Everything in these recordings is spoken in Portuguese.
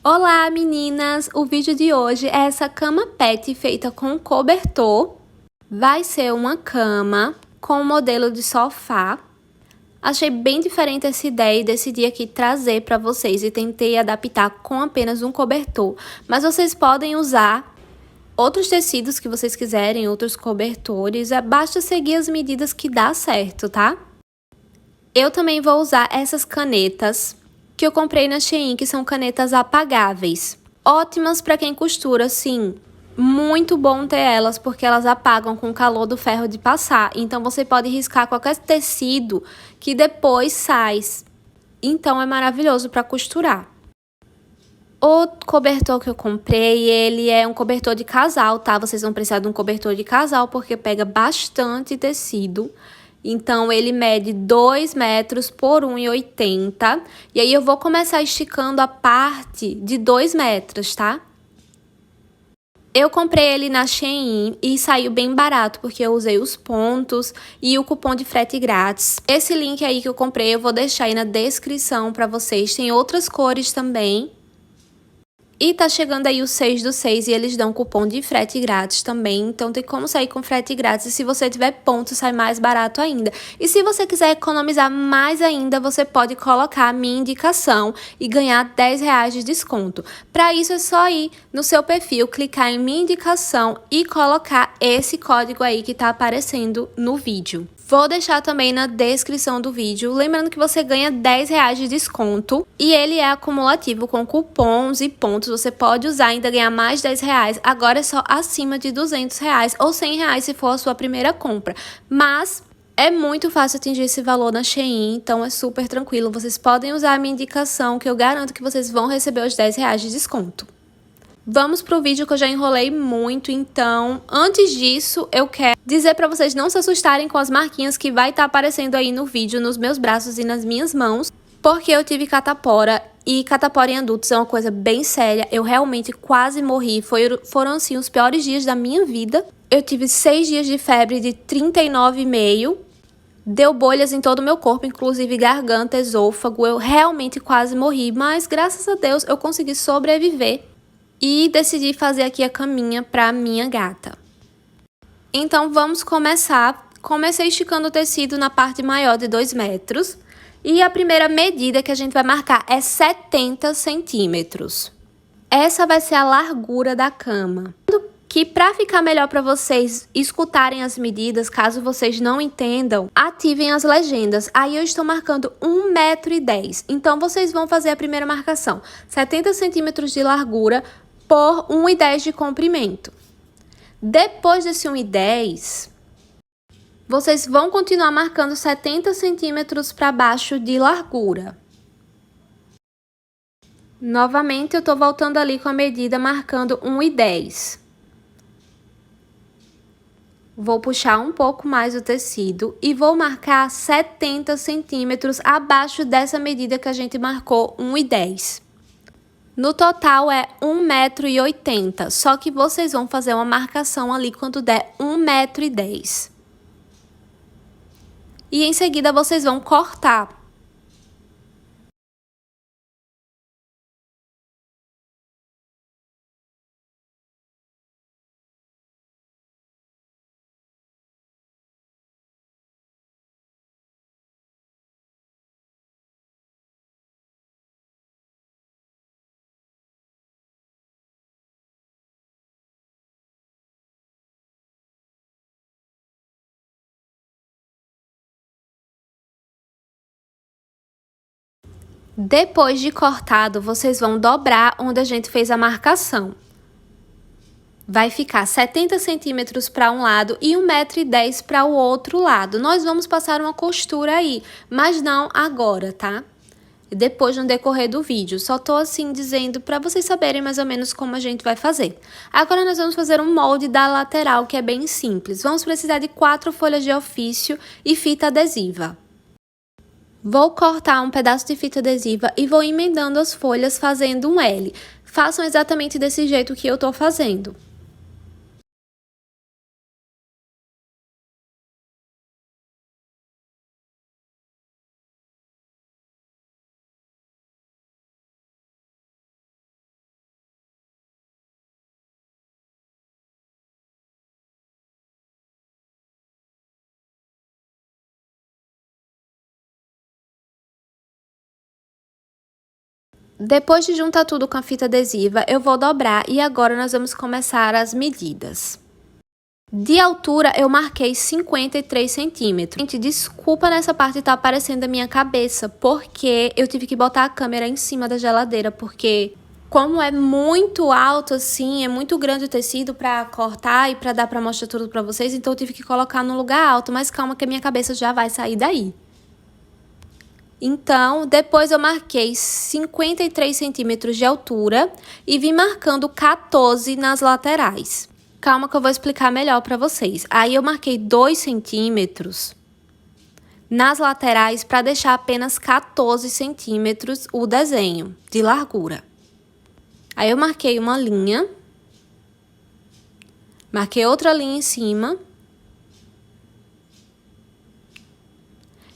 Olá meninas, o vídeo de hoje é essa cama pet feita com cobertor. Vai ser uma cama com modelo de sofá. Achei bem diferente essa ideia e decidi aqui trazer para vocês e tentei adaptar com apenas um cobertor. Mas vocês podem usar outros tecidos que vocês quiserem, outros cobertores, basta seguir as medidas que dá certo, tá? Eu também vou usar essas canetas que eu comprei na Shein, que são canetas apagáveis. Ótimas para quem costura, sim. Muito bom ter elas, porque elas apagam com o calor do ferro de passar. Então, você pode riscar qualquer tecido que depois sai. Então, é maravilhoso para costurar. O cobertor que eu comprei, ele é um cobertor de casal, tá? Vocês vão precisar de um cobertor de casal, porque pega bastante tecido. Então, ele mede 2 metros por 1,80. E aí, eu vou começar esticando a parte de 2 metros, tá? Eu comprei ele na Shein e saiu bem barato, porque eu usei os pontos e o cupom de frete grátis. Esse link aí que eu comprei, eu vou deixar aí na descrição pra vocês. Tem outras cores também. E tá chegando aí o 6/6 e eles dão cupom de frete grátis também, então tem como sair com frete grátis e se você tiver ponto sai mais barato ainda. E se você quiser economizar mais ainda, você pode colocar a minha indicação e ganhar R$10 de desconto. Para isso é só ir no seu perfil, clicar em minha indicação e colocar esse código aí que tá aparecendo no vídeo. Vou deixar também na descrição do vídeo, lembrando que você ganha R$10 de desconto e ele é acumulativo com cupons e pontos, você pode usar e ainda ganhar mais R$10, agora é só acima de R$200 ou R$100 se for a sua primeira compra, mas é muito fácil atingir esse valor na Shein, então é super tranquilo, vocês podem usar a minha indicação que eu garanto que vocês vão receber os R$10 de desconto. Vamos pro vídeo que eu já enrolei muito, então, antes disso, eu quero dizer pra vocês não se assustarem com as marquinhas que vai estar aparecendo aí no vídeo, nos meus braços e nas minhas mãos, porque eu tive catapora, e catapora em adultos é uma coisa bem séria, eu realmente quase morri, foram assim os piores dias da minha vida. Eu tive 6 dias de febre de 39,5, deu bolhas em todo o meu corpo, inclusive garganta, esôfago, eu realmente quase morri, mas graças a Deus eu consegui sobreviver. E decidi fazer aqui a caminha para minha gata. Então, vamos começar. Comecei esticando o tecido na parte maior de 2 metros. E a primeira medida que a gente vai marcar é 70 centímetros. Essa vai ser a largura da cama. Que para ficar melhor para vocês escutarem as medidas, caso vocês não entendam, ativem as legendas. Aí eu estou marcando 1,10 m. Então, vocês vão fazer a primeira marcação. 70 centímetros de largura por 1,10 m de comprimento. Depois desse 1,10 m, vocês vão continuar marcando 70 centímetros para baixo de largura. Novamente, eu tô voltando ali com a medida, marcando 1,10 m. Vou puxar um pouco mais o tecido e vou marcar 70 centímetros abaixo dessa medida que a gente marcou 1,10 m. No total é 1,80 m, só que vocês vão fazer uma marcação ali quando der 1,10 m. E em seguida vocês vão cortar. Depois de cortado, vocês vão dobrar onde a gente fez a marcação. Vai ficar 70 centímetros para um lado e 1,10 m para o outro lado. Nós vamos passar uma costura aí, mas não agora, tá? Depois, no decorrer do vídeo. Só tô assim dizendo para vocês saberem mais ou menos como a gente vai fazer. Agora, nós vamos fazer um molde da lateral, que é bem simples. Vamos precisar de 4 folhas de ofício e fita adesiva. Vou cortar um pedaço de fita adesiva e vou emendando as folhas fazendo um L. Façam exatamente desse jeito que eu tô fazendo. Depois de juntar tudo com a fita adesiva, eu vou dobrar e agora nós vamos começar as medidas. De altura, eu marquei 53 centímetros. Gente, desculpa nessa parte tá aparecendo a minha cabeça, porque eu tive que botar a câmera em cima da geladeira, porque como é muito alto assim, é muito grande o tecido pra cortar e pra dar pra mostrar tudo pra vocês, então eu tive que colocar no lugar alto, mas calma que a minha cabeça já vai sair daí. Então, depois eu marquei 53 centímetros de altura e vim marcando 14 nas laterais. Calma que eu vou explicar melhor para vocês. Aí eu marquei 2 centímetros nas laterais para deixar apenas 14 centímetros o desenho de largura. Aí eu marquei uma linha, marquei outra linha em cima.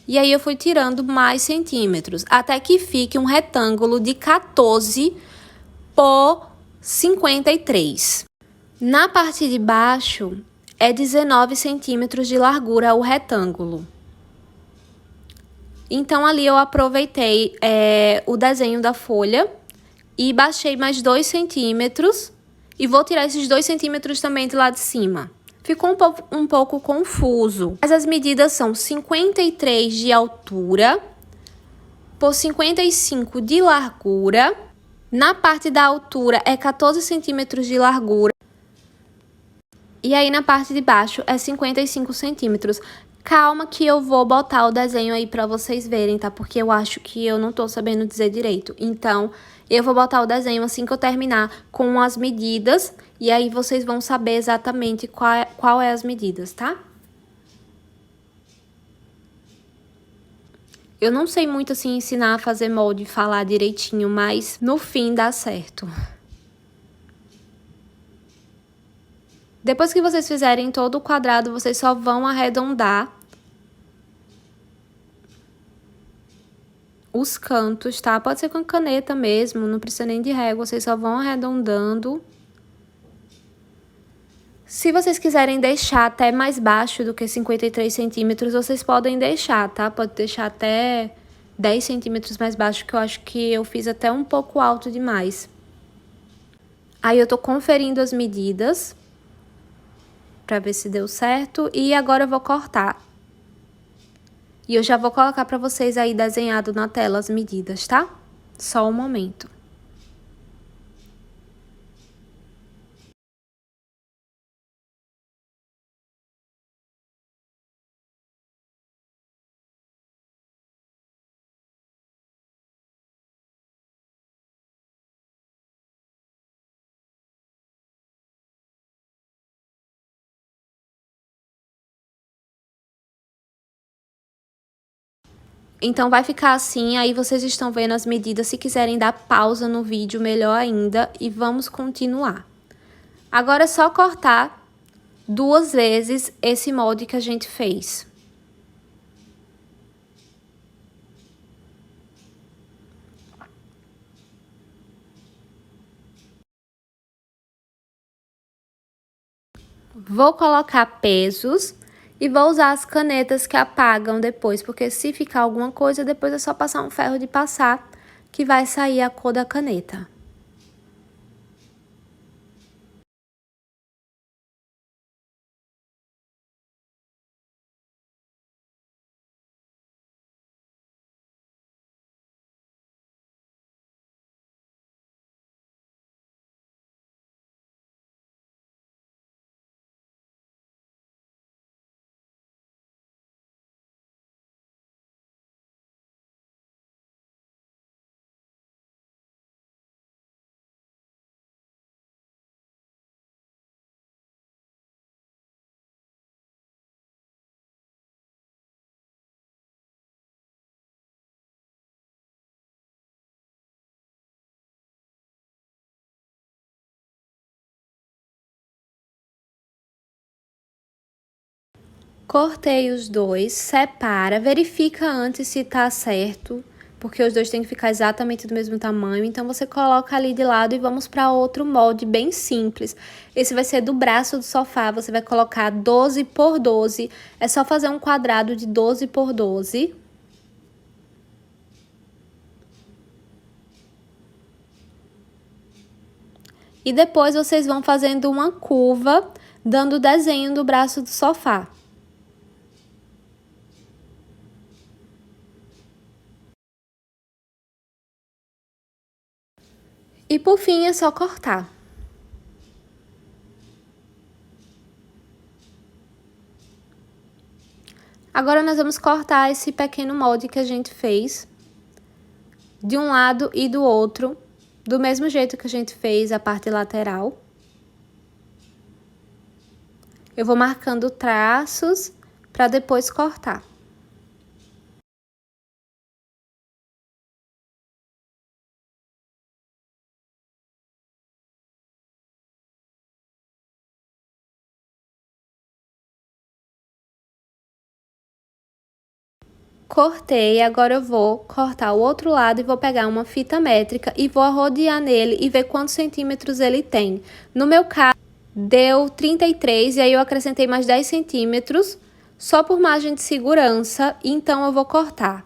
E aí, eu fui tirando mais centímetros, até que fique um retângulo de 14 por 53. Na parte de baixo, é 19 centímetros de largura o retângulo. Então, ali eu aproveitei o desenho da folha e baixei mais 2 centímetros. E vou tirar esses 2 centímetros também de lá de cima. Ficou um pouco confuso, mas as medidas são 53 de altura por 55 de largura. Na parte da altura é 14 centímetros de largura. E aí na parte de baixo é 55 centímetros. Calma que eu vou botar o desenho aí pra vocês verem, tá? Porque eu acho que eu não tô sabendo dizer direito. Então, eu vou botar o desenho assim que eu terminar com as medidas. E aí, vocês vão saber exatamente qual é as medidas, tá? Eu não sei muito, assim, ensinar a fazer molde e falar direitinho, mas no fim dá certo. Depois que vocês fizerem todo o quadrado, vocês só vão arredondar os cantos, tá? Pode ser com caneta mesmo, não precisa nem de régua, vocês só vão arredondando. Se vocês quiserem deixar até mais baixo do que 53 centímetros, vocês podem deixar, tá? Pode deixar até 10 centímetros mais baixo, que eu acho que eu fiz até um pouco alto demais. Aí eu tô conferindo as medidas pra ver se deu certo e agora eu vou cortar. E eu já vou colocar pra vocês aí desenhado na tela as medidas, tá? Só um momento. Então, vai ficar assim, aí vocês estão vendo as medidas, se quiserem dar pausa no vídeo, melhor ainda, e vamos continuar. Agora é só cortar 2 vezes esse molde que a gente fez. Vou colocar pesos e vou usar as canetas que apagam depois, porque se ficar alguma coisa, depois é só passar um ferro de passar, que vai sair a cor da caneta. Cortei os dois, separa, verifica antes se tá certo, porque os dois têm que ficar exatamente do mesmo tamanho. Então, você coloca ali de lado e vamos para outro molde bem simples. Esse vai ser do braço do sofá, você vai colocar 12 por 12. É só fazer um quadrado de 12 por 12. E depois vocês vão fazendo uma curva, dando o desenho do braço do sofá. E por fim, é só cortar. Agora, nós vamos cortar esse pequeno molde que a gente fez de um lado e do outro, do mesmo jeito que a gente fez a parte lateral. Eu vou marcando traços para depois cortar. Cortei, agora eu vou cortar o outro lado e vou pegar uma fita métrica e vou arrodear nele e ver quantos centímetros ele tem. No meu caso, deu 33 e aí eu acrescentei mais 10 centímetros, só por margem de segurança, então eu vou cortar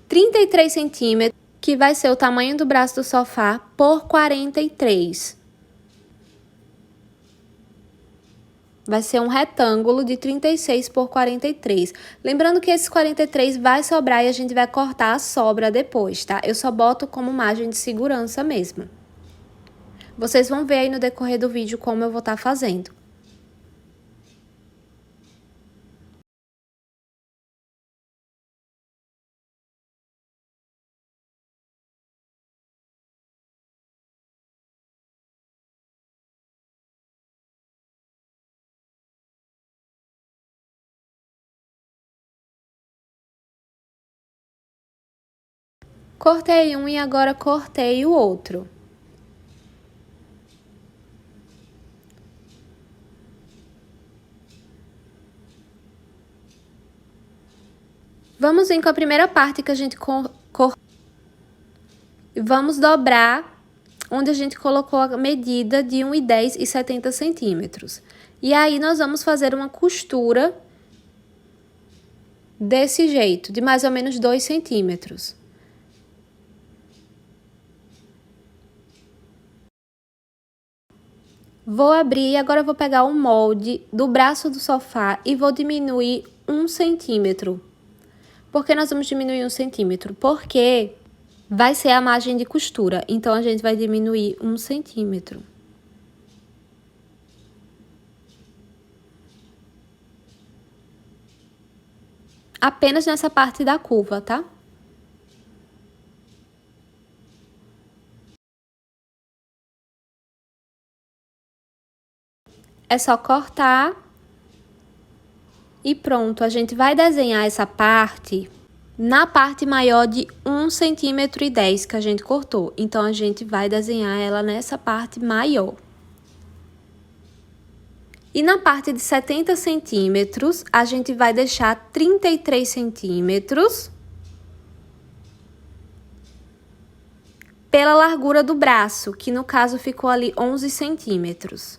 33 centímetros, que vai ser o tamanho do braço do sofá, por 43. Vai ser um retângulo de 36 por 43. Lembrando que esses 43 vai sobrar e a gente vai cortar a sobra depois, tá? Eu só boto como margem de segurança mesmo. Vocês vão ver aí no decorrer do vídeo como eu vou estar fazendo. Cortei um e agora cortei o outro. Vamos vir com a primeira parte que a gente cortou. Vamos dobrar onde a gente colocou a medida de 1,10 e 70 centímetros. E aí, nós vamos fazer uma costura desse jeito, de mais ou menos 2 centímetros. Vou abrir e agora eu vou pegar o molde do braço do sofá e vou diminuir 1 centímetro. Por que nós vamos diminuir 1 centímetro? Porque vai ser a margem de costura, então a gente vai diminuir 1 centímetro. Apenas nessa parte da curva, tá? É só cortar e pronto. A gente vai desenhar essa parte na parte maior de 1,10 centímetro que a gente cortou. Então, a gente vai desenhar ela nessa parte maior. E na parte de 70 centímetros, a gente vai deixar 33 centímetros pela largura do braço, que no caso ficou ali 11 centímetros.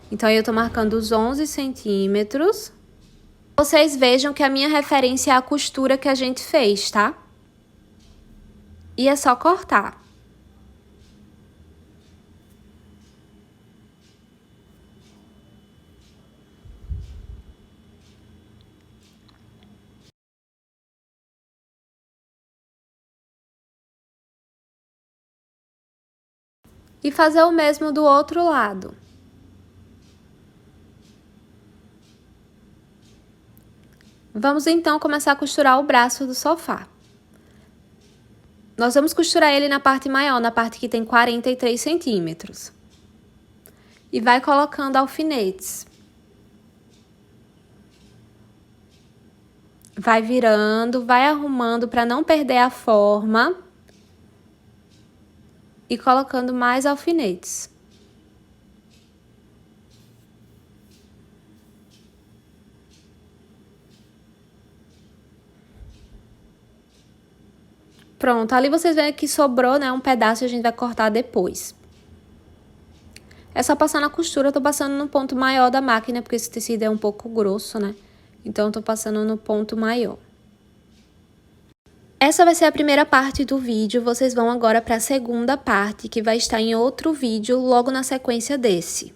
Então, eu tô marcando os 11 centímetros. Vocês vejam que a minha referência é a costura que a gente fez, tá? E é só cortar. E fazer o mesmo do outro lado. Vamos então começar a costurar o braço do sofá. Nós vamos costurar ele na parte maior, na parte que tem 43 centímetros. E vai colocando alfinetes. Vai virando, vai arrumando para não perder a forma. E colocando mais alfinetes. Pronto, ali vocês veem que sobrou, né, um pedaço e a gente vai cortar depois. É só passar na costura, eu tô passando no ponto maior da máquina, porque esse tecido é um pouco grosso, né? Então, eu tô passando no ponto maior. Essa vai ser a primeira parte do vídeo, vocês vão agora para a segunda parte, que vai estar em outro vídeo logo na sequência desse.